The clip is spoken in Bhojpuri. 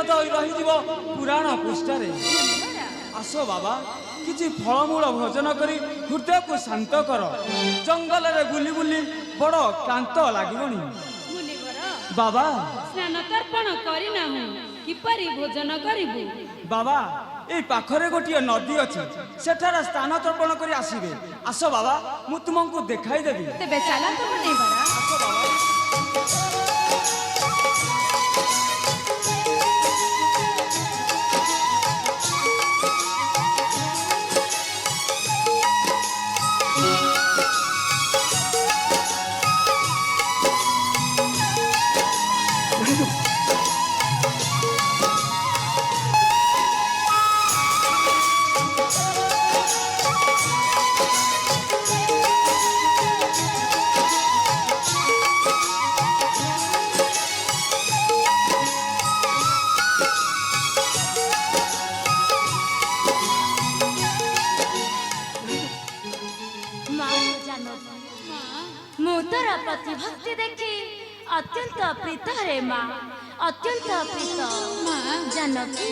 लिपिबद्ध होई रहिजिव पुराण पृष्ठरे। आस बाबा किछि फलमूल भोजन करी हृदय को शांत कर। जंगल रे बुली बुली बड़ क्लांत लागिबनी। बाबा स्नान तर्पण करिना हूँ किपरि भोजन करिबु? बाबा ए पाखरे गोटिए नदी अछि सेठार स्नान तर्पण करी आसीबे। आस बाबा मु तुमको देखाई देबी। तेबे चला तो नहीं बड़ा। आस बाबा प्रतिभक्ति देखी अत्यंत प्रीत रे माँ, अत्यंत प्रीत माँ जानकी।